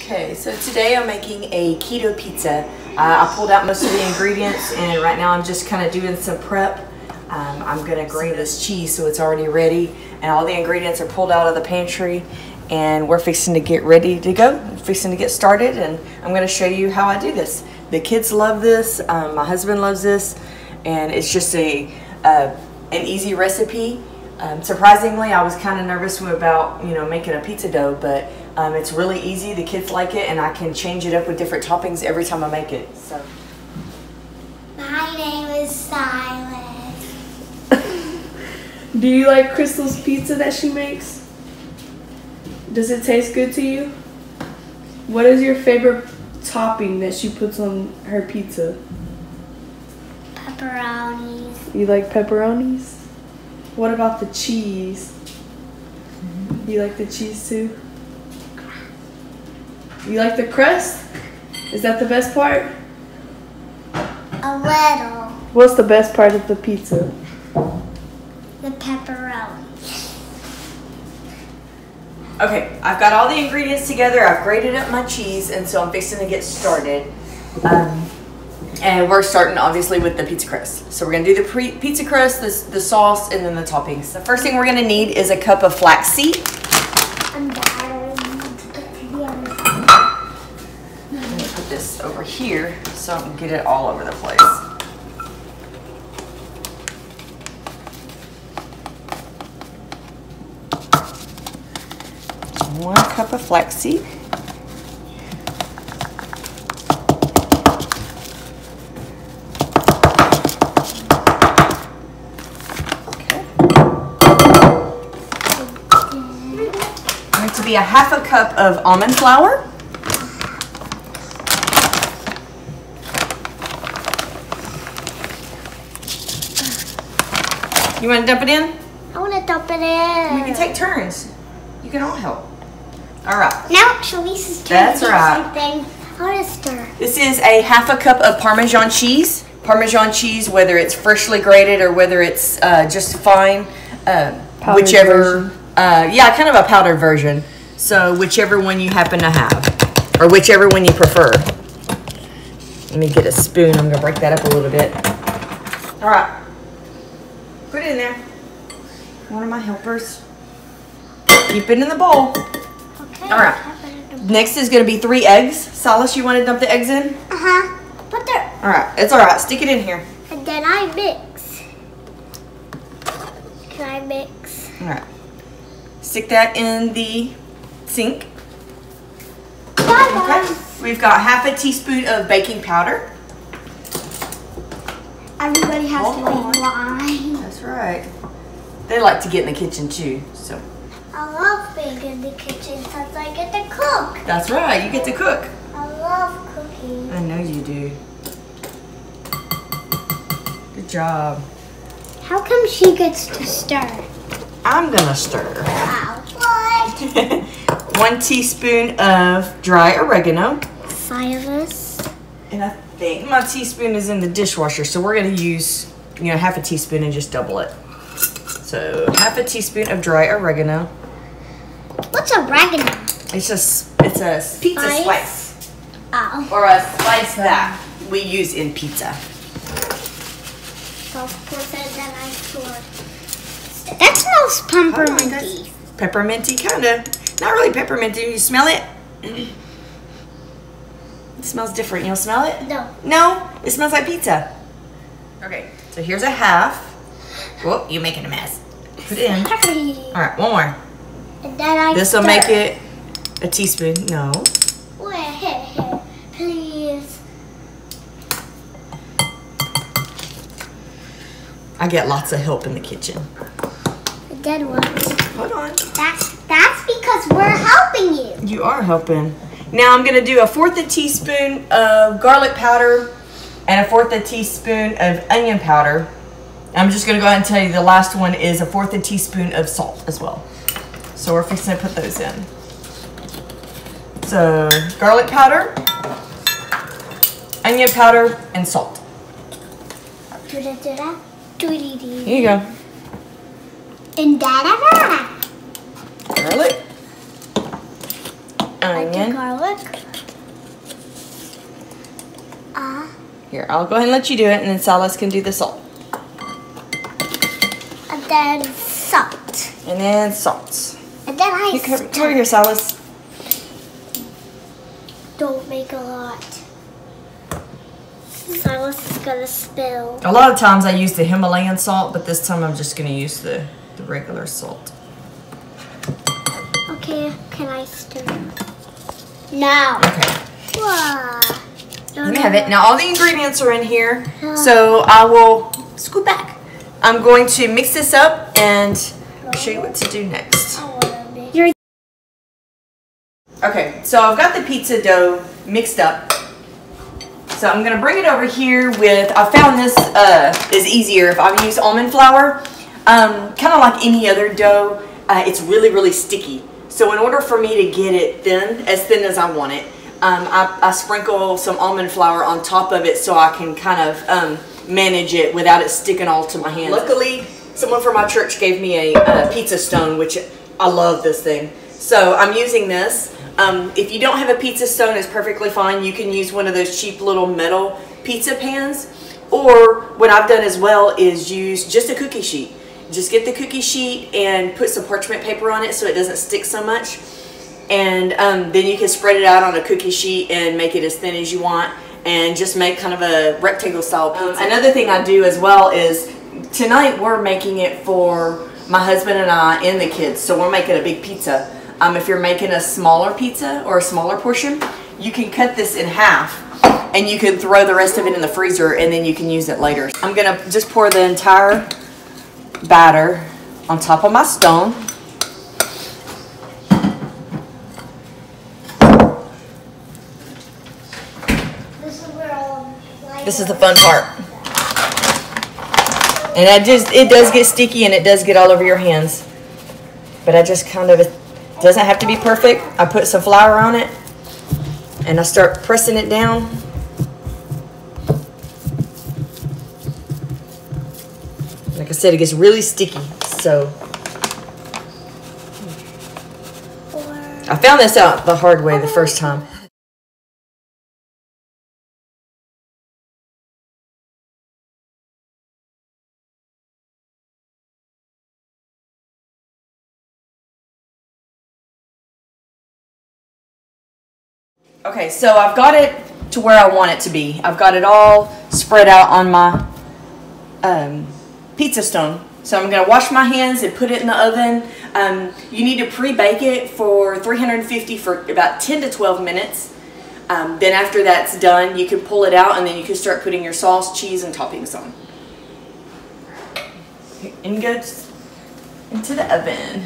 Okay, so today I'm making a keto pizza. I pulled out most of the ingredients and right now I'm just kind of doing some prep. I'm going to grate this cheese so it's already ready, and all the ingredients are pulled out of the pantry and we're fixing to get ready to go. Fixing to get started, and I'm going to show you how I do this. The kids love this, my husband loves this, and it's just an easy recipe. Surprisingly, I was kind of nervous about making a pizza dough, but it's really easy. The kids like it, and I can change it up with different toppings every time I make it. So, my name is Silas. Do you like Crystal's pizza that she makes? Does it taste good to you? What is your favorite topping that she puts on her pizza? Pepperonis. You like pepperonis? What about the cheese? You like the cheese too? You like the crust? Is that the best part? A little. What's the best part of the pizza? The pepperoni. okay, I've got all the ingredients together. I've grated up my cheese, and so I'm fixing to get started. And we're starting obviously with the pizza crust. So we're gonna do the pizza crust, the sauce, and then the toppings. The first thing we're gonna need is a cup of flaxseed. I'm gonna Put this over here so I can get it all over the place. 1 cup of flaxseed. To be a 1/2 cup of almond flour. You want to dump it in? I want to dump it in. We can take turns. You can all help. All right. Now Shalice's turn. That's to do right. something. I want to stir. This is a 1/2 cup of Parmesan cheese. Parmesan cheese, whether it's freshly grated or whether it's just fine, whichever. Yeah, kind of a powdered version. So whichever one you happen to have, or whichever one you prefer. Let me get a spoon. I'm gonna break that up a little bit. All right, put it in there. One of my helpers. Keep it in the bowl. Okay. All right. Next is gonna be 3 eggs. Silas, you want to dump the eggs in? Put there. All right, it's all right. Stick it in here. And then I mix. Can I mix? All right. Stick that in the sink. Okay. We've got 1/2 teaspoon of baking powder. Everybody has to make wine. That's right. They like to get in the kitchen too, so. I love being in the kitchen since I get to cook. That's right. You get to cook. I love cooking. I know you do. Good job. How come she gets to stir? I'm gonna stir. Wow. What? 1 teaspoon of dry oregano. Silas. And I think my teaspoon is in the dishwasher, so we're gonna use, 1/2 teaspoon and just double it. So 1/2 teaspoon of dry oregano. What's oregano? It's a pizza spice, Oh. or a spice that we use in pizza. 12% that I scored. That smells pepperminty. Pepperminty, kinda. Not really pepperminty. You smell it? It smells different. You don't smell it? No. No? It smells like pizza. Okay, so here's a 1/2. Whoop, you're making a mess. Put it in. All right, 1 more. And then I This will make it a teaspoon. No. Wait, please. I get lots of help in the kitchen. And then what? Hold on. That's because we're helping you. You are helping. Now I'm gonna do a 1/4 teaspoon of garlic powder and a 1/4 teaspoon of onion powder. I'm just gonna go ahead and tell you the last one is a 1/4 teaspoon of salt as well. So we're fixing to put those in. So garlic powder, onion powder, and salt. Here you go. And da-da-da. Garlic, Like the onion. garlic. Here, I'll go ahead and let you do it, and then Silas can do the salt. And then salt. And then salt. And then I Come over here, Silas. don't make a lot. Silas is gonna spill. A lot of times I use the Himalayan salt, but this time I'm just going to use the regular salt. Okay, can I stir? Now. Okay. Wow. Let me have it. Now all the ingredients are in here, so I will scoot back. I'm going to mix this up and show you what to do next. Okay, so I've got the pizza dough mixed up. So I'm gonna bring it over here with, I found this is easier if I use almond flour. Kind of like any other dough, it's really, really sticky. So in order for me to get it thin, as thin as I want it, I sprinkle some almond flour on top of it so I can kind of manage it without it sticking all to my hands. Luckily, someone from my church gave me a pizza stone, which I love this thing. So I'm using this. If you don't have a pizza stone, it's perfectly fine. You can use one of those cheap little metal pizza pans. Or what I've done as well is use just a cookie sheet. Just get the cookie sheet and put some parchment paper on it so it doesn't stick so much. And then you can spread it out on a cookie sheet and make it as thin as you want and just make kind of a rectangle style pizza. Another thing I do as well is tonight we're making it for my husband and I and the kids. So we're making a big pizza. If you're making a smaller pizza or a smaller portion, you can cut this in half and you can throw the rest of it in the freezer and then you can use it later. I'm gonna just pour the entire batter on top of my stone. This is the fun part. And it does get sticky and it does get all over your hands. But I just kind of, it doesn't have to be perfect. I put some flour on it and I start pressing it down. Like I said, it gets really sticky. So I found this out the hard way the first time. Okay, so I've got it to where I want it to be. I've got it all spread out on my pizza stone. So I'm going to wash my hands and put it in the oven. You need to pre-bake it for 350 for about 10 to 12 minutes. Then after that's done, you can pull it out and then you can start putting your sauce, cheese, and toppings on. And goes into the oven.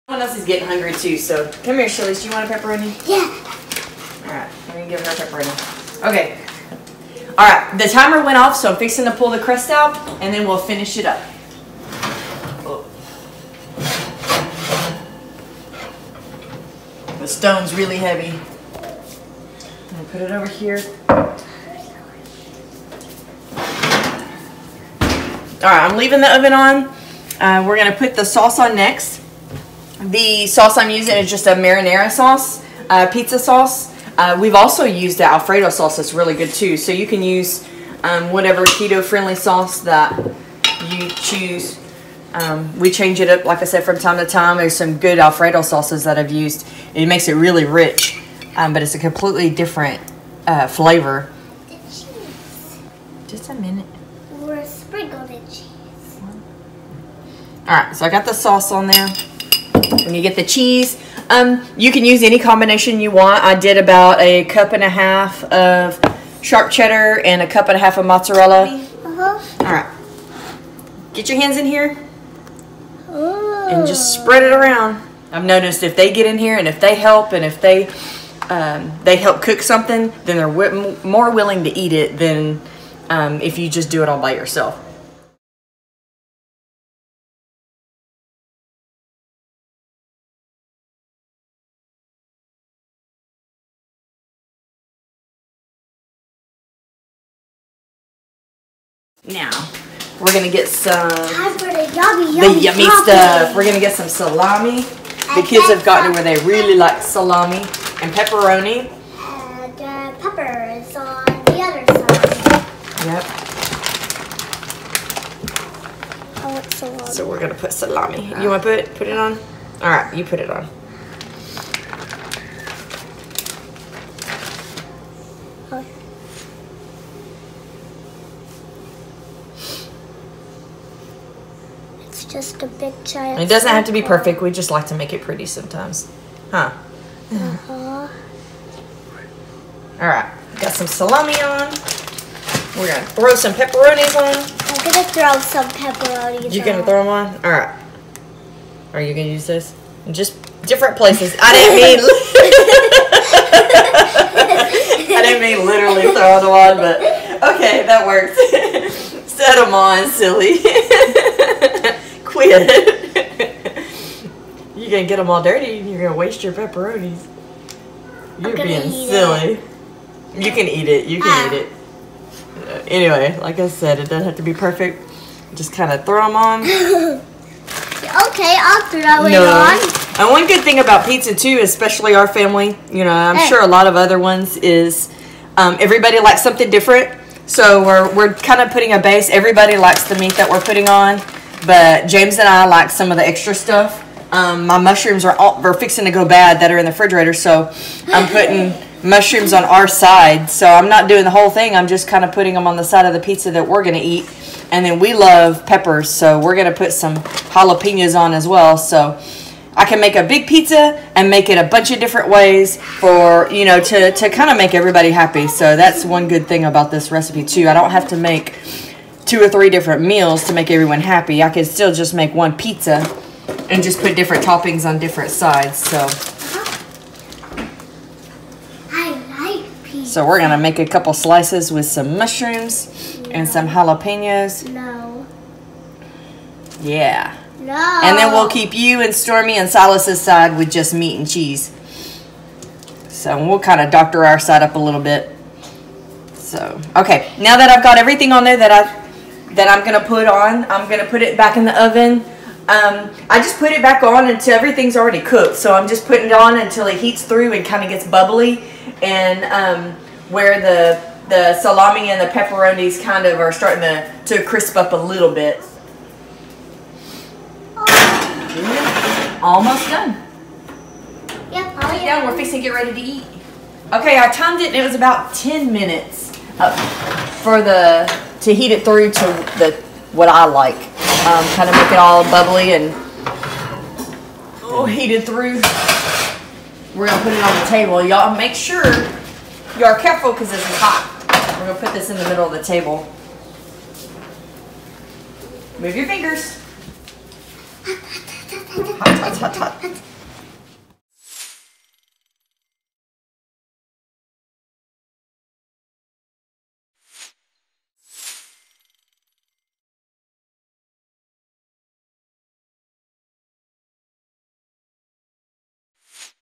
Someone else is getting hungry too, so come here, Shirley. Do you want a pepperoni? Yeah. Alright, let me give her a pepperoni. Okay. Alright, the timer went off, so I'm fixing to pull the crust out, and then we'll finish it up. Oh. The stone's really heavy. I'm going to put it over here. Alright, I'm leaving the oven on. We're going to put the sauce on next. The sauce I'm using is just a marinara sauce, pizza sauce. We've also used the Alfredo sauce that's really good too. So you can use whatever keto-friendly sauce that you choose. We change it up, like I said, from time to time. There's some good Alfredo sauces that I've used. It makes it really rich, but it's a completely different flavor. The cheese. Just a minute. Or sprinkle the cheese. Alright, so I got the sauce on there. When you get the cheese, you can use any combination you want. I did about a cup and a half of sharp cheddar and a cup and a half of mozzarella. Alright. Get your hands in here and just spread it around. I've noticed if they get in here and if they help and if they help cook something, then they're more willing to eat it than if you just do it all by yourself. Now, We're gonna get some Time for the yummy yummy stuff. We're gonna get some salami. The kids have gotten to where they really like salami and pepperoni. And pepper is on the other side. Yep. I want salami. So we're gonna put salami. You want to put it on? All right, you put it on. It's just a big giant. It doesn't have to be perfect. We just like to make it pretty sometimes, huh? Uh-huh. All right, got some salami on. We're gonna throw some pepperonis on. I'm gonna throw some pepperonis. You gonna throw them on? All right. Are you gonna use this? Just different places. I didn't mean. I didn't mean literally throw them on, but okay, that works. Set them on, silly. Quit. You're gonna get them all dirty. You're gonna waste your pepperonis. You're being silly. You can eat it. You can eat it. Anyway, like I said, it doesn't have to be perfect. Just kind of throw them on. Okay, I'll throw it on. And one good thing about pizza too, especially our family, you know, I'm sure a lot of other ones, is everybody likes something different. So we're kind of putting a base. Everybody likes the meat that we're putting on, but James and I like some of the extra stuff. My mushrooms are fixing to go bad that are in the refrigerator, so I'm putting mushrooms on our side. So I'm not doing the whole thing. I'm just kind of putting them on the side of the pizza that we're going to eat. And then we love peppers, so we're going to put some jalapenos on as well. So I can make a big pizza and make it a bunch of different ways for, you know, to kind of make everybody happy. So that's one good thing about this recipe too. I don't have to make 2 or 3 different meals to make everyone happy. I can still just make one pizza and just put different toppings on different sides. So I like pizza. So we're gonna make a couple slices with some mushrooms and some jalapenos. No. Yeah. No. And then we'll keep you and Stormy and Silas's side with just meat and cheese. So we'll kind of doctor our side up a little bit. So, okay. Now that I've got everything on there that I'm gonna put on, I'm gonna put it back in the oven. I just put it back on until everything's already cooked. So I'm just putting it on until it heats through and kind of gets bubbly. And where the salami and the pepperonis kind of are starting to crisp up a little bit. Almost done. Yep, Yeah, we're fixing to get ready to eat. Okay, I timed it and it was about 10 minutes to heat it through to what I like. Kind of make it all bubbly and heated through. We're gonna put it on the table. Y'all make sure you are careful because this is hot. We're gonna put this in the middle of the table. Move your fingers. Hot, hot, hot, hot.